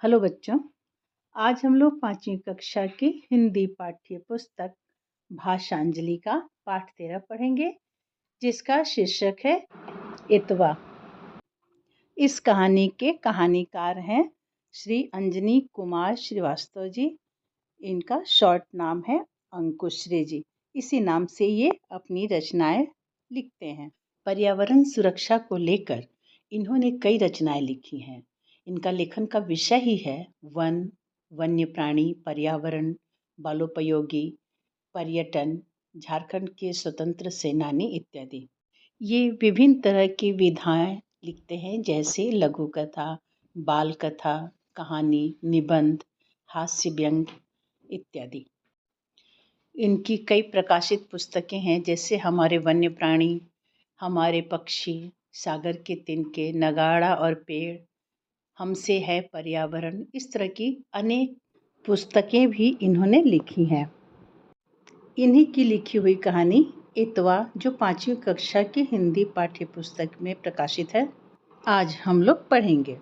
Hello बच्चों, आज हम लोग 5वीं कक्षा की हिंदी पाठ्य पुस्तक भाषांजलि का पाठ 13 पढ़ेंगे, जिसका शीर्षक है इतवा। इस कहानी के कहानीकार हैं श्री अंजनी कुमार श्रीवास्तव जी। इनका शॉर्ट नाम है अंकुश्री जी। इसी नाम से ये अपनी रचनाएं लिखते हैं। पर्यावरण सुरक्षा को लेकर इन्होंने कई रचनाएं लिखी हैं। इनका लेखन का विषय ही है वन, वन्य प्राणी, पर्यावरण, बालोपयोगी, पर्यटन, झारखंड के स्वतंत्र सेनानी इत्यादि। ये विभिन्न तरह की विधाएं लिखते हैं, जैसे लघु कथा, बाल कथा, कहानी, निबंध, हास्य व्यंग इत्यादि। इनकी कई प्रकाशित पुस्तकें हैं, जैसे हमारे वन्य प्राणी, हमारे पक्षी, सागर के तिनके, नगाड़ा और पेड़, हमसे है पर्यावरण। इस तरह की अनेक पुस्तकें भी इन्होंने लिखी हैं। इन्हीं की लिखी हुई कहानी इतवा, जो 5वीं कक्षा की हिंदी पाठ्य पुस्तक में प्रकाशित है, आज हम लोग पढ़ेंगे।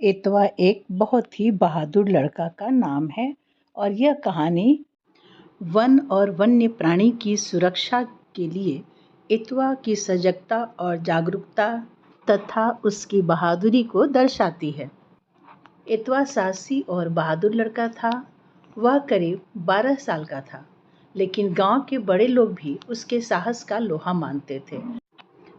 इतवा एक बहुत ही बहादुर लड़का का नाम है और यह कहानी वन और वन्य प्राणी की सुरक्षा के लिए इतवा की सजगता और जागरूकता तथा उसकी बहादुरी को दर्शाती है। इतवा साहसी और बहादुर लड़का था। वह करीब 12 साल का था, लेकिन गांव के बड़े लोग भी उसके साहस का लोहा मानते थे।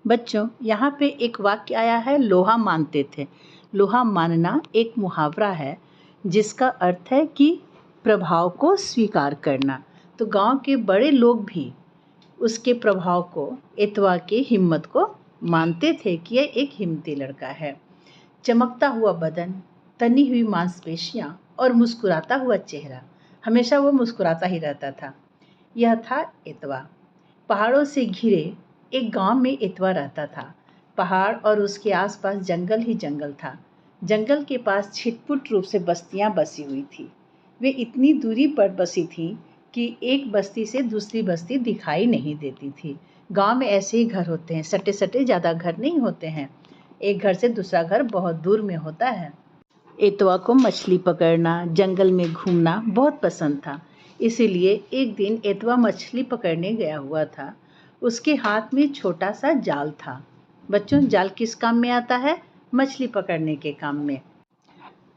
बच्चों, यहाँ पे एक वाक्य आया है, लोहा मानते थे। लोहा मानना एक मुहावरा है, जिसका अर्थ है कि प्रभाव को स्वीकार करना। तो गांव के बड़े लोग भी उसके प्रभाव को, इतवा की हिम्मत को मानते थे कि यह एक हिम्मती लड़का है। चमकता हुआ बदन, तनी हुई मांसपेशियां और मुस्कुराता हुआ चेहरा, हमेशा वो मुस्कुराता ही रहता था। यह था इतवा। पहाड़ों से घिरे एक गांव में इतवा रहता था। पहाड़ और उसके आसपास जंगल ही जंगल था। जंगल के पास छिटपुट रूप से बस्तियां बसी हुई थी। वे इतनी दूरी पर बसी थीं कि एक बस्ती से दूसरी बस्ती दिखाई नहीं देती थी। गांव में ऐसे ही घर होते हैं, सटे सटे, ज़्यादा घर नहीं होते हैं। एक घर से दूसरा घर बहुत दूर में होता है। इतवा को मछली पकड़ना, जंगल में घूमना बहुत पसंद था। इसीलिए एक दिन इतवा मछली पकड़ने गया हुआ था। उसके हाथ में छोटा सा जाल था। बच्चों, जाल किस काम में आता है? मछली पकड़ने के काम में।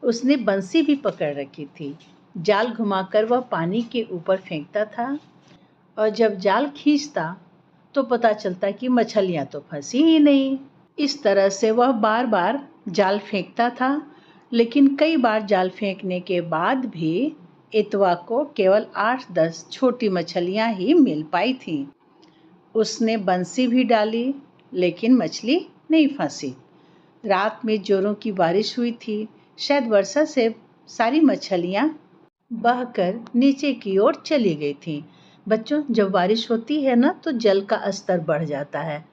उसने बंसी भी पकड़ रखी थी। जाल घुमाकर वह पानी के ऊपर फेंकता था और जब जाल खींचता तो पता चलता कि मछलियाँ तो फंसी ही नहीं। इस तरह से वह बार बार जाल फेंकता था, लेकिन कई बार जाल फेंकने के बाद भी इतवा को केवल 8-10 छोटी मछलियाँ ही मिल पाई थीं। उसने बंसी भी डाली, लेकिन मछली नहीं फंसी। रात में जोरों की बारिश हुई थी। शायद वर्षा से सारी मछलियाँ बहकर नीचे की ओर चली गई थीं। बच्चों, जब बारिश होती है ना, तो जल का स्तर बढ़ जाता है।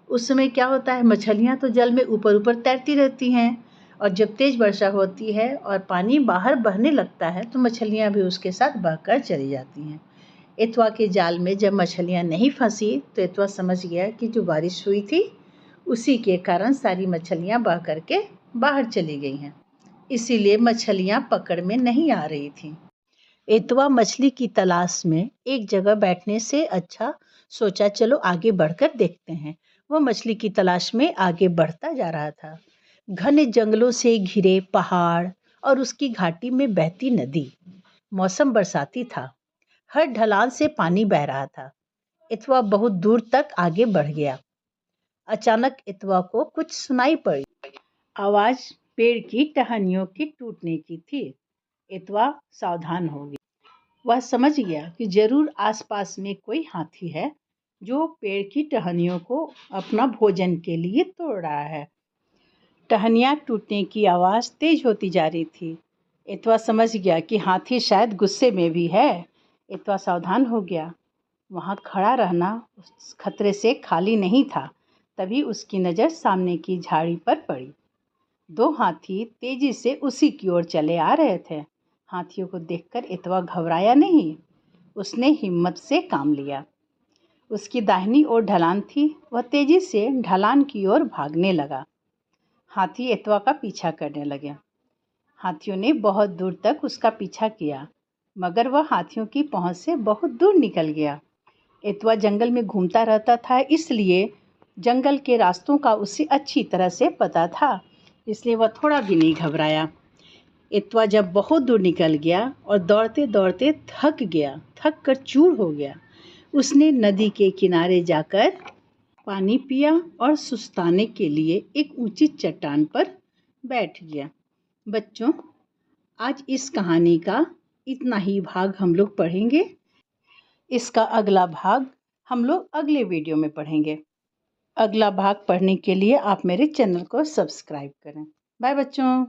उस समय क्या होता है, मछलियाँ तो जल में ऊपर ऊपर तैरती रहती हैं, और जब तेज वर्षा होती है और पानी बाहर बहने लगता है तो मछलियाँ भी उसके साथ बहकर चली जाती हैं। इतवा के जाल में जब मछलियाँ नहीं फंसी तो इतवा समझ गया कि जो बारिश हुई थी उसी के कारण सारी मछलियाँ बह करके बाहर चली गई हैं। इसीलिए मछलियाँ पकड़ में नहीं आ रही थीं। इतवा मछली की तलाश में एक जगह बैठने से अच्छा सोचा, चलो आगे बढ़कर देखते हैं। वह मछली की तलाश में आगे बढ़ता जा रहा था। घने जंगलों से घिरे पहाड़ और उसकी घाटी में बहती नदी। मौसम बरसाती था। हर ढलान से पानी बह रहा था। इतवा बहुत दूर तक आगे बढ़ गया। अचानक इतवा को कुछ सुनाई पड़ी। आवाज पेड़ की टहनियों की टूटने की थी। इतवा सावधान हो गया। वह समझ गया कि जरूर आसपास में कोई हाथी है जो पेड़ की टहनियों को अपना भोजन के लिए तोड़ रहा है। टहनियाँ टूटने की आवाज़ तेज होती जा रही थी। इतवा समझ गया कि हाथी शायद गुस्से में भी है। इतवा सावधान हो गया। वहाँ खड़ा रहना उस खतरे से खाली नहीं था। तभी उसकी नज़र सामने की झाड़ी पर पड़ी। 2 हाथी तेजी से उसी की ओर चले आ रहे थे। हाथियों को देखकर इतवा घबराया नहीं। उसने हिम्मत से काम लिया। उसकी दाहिनी ओर ढलान थी। वह तेजी से ढलान की ओर भागने लगा। हाथी इतवा का पीछा करने लगे। हाथियों ने बहुत दूर तक उसका पीछा किया, मगर वह हाथियों की पहुंच से बहुत दूर निकल गया। एतवा जंगल में घूमता रहता था, इसलिए जंगल के रास्तों का उसे अच्छी तरह से पता था, इसलिए वह थोड़ा भी नहीं घबराया। एतवा जब बहुत दूर निकल गया और दौड़ते दौड़ते थक कर चूर हो गया, उसने नदी के किनारे जाकर पानी पिया और सुस्ताने के लिए एक ऊंची चट्टान पर बैठ गया। बच्चों, आज इस कहानी का इतना ही भाग हम लोग पढ़ेंगे। इसका अगला भाग हम लोग अगले वीडियो में पढ़ेंगे। अगला भाग पढ़ने के लिए आप मेरे चैनल को सब्सक्राइब करें। बाय बच्चों।